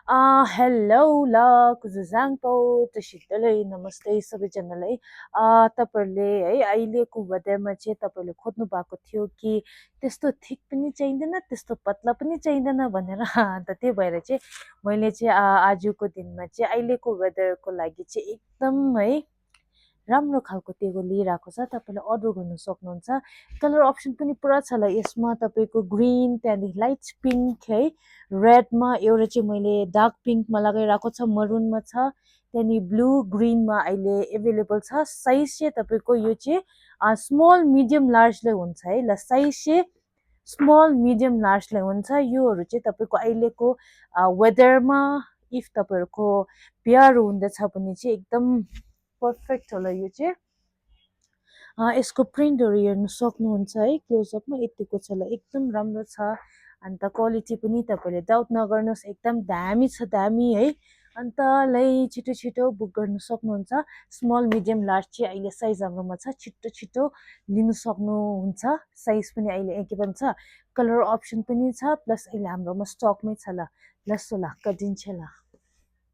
hello ल कुजुजाङपो तसितलै नमस्ते सबैजनालाई तपाईँहरूले है अहिलेको वेदरमा चाहिँ तपाईँहरूले खोज्नु भएको थियो कि त्यस्तो थिक पनि चाहिँदैन त्यस्तो पतला पनि चाहिँदैन भनेर अन्त त्यही भएर चाहिँ मैले चाहिँ आजको दिनमा चाहिँ अहिलेको वेदरको लागि चाहिँ एकदम है राम्रो खालको त्यो लिइरहेको छ तपाईँले अर्डर गर्नु सक्नुहुन्छ कलर अप्सन पनि पुरा छ ल यसमा तपाईँको ग्रिन त्यहाँदेखि लाइट पिङ्क है रेडमा एउटा चाहिँ मैले डार्क पिङ्कमा लगाइरहेको छ मरुनमा छ त्यहाँदेखि ब्लू ग्रिनमा अहिले एभाइलेबल छ साइज चाहिँ तपाईँको यो चाहिँ स्मल मिडियम लार्जलाई हुन्छ है ल साइज चाहिँ स्मल मिडियम लार्जलाई हुन्छ योहरू चाहिँ तपाईँको अहिलेको वेदरमा इफ तपाईँहरूको बिहाहरू हुँदैछ भने चाहिँ एकदम पर्फेक्ट होला यो चाहिँ यसको प्रिन्टहरू हेर्नु सक्नुहुन्छ है क्लोजअपमा यतिको छ ल एकदम राम्रो छ अन्त क्वालिटी पनि तपाईँले डाउट नगर्नुहोस् एकदम दामी छ दामी है अन्त लै छिटो छिटो बुक गर्नु सक्नुहुन्छ स्मल मिडियम लार्ज चाहिँ अहिले साइज हाम्रोमा छ छिटो छिटो लिनु सक्नुहुन्छ साइज पनि अहिले के भन्छ कलर अप्सन पनि छ प्लस अहिले हाम्रोमा स्टकमै छ ल लसो ल कदिन्छ ल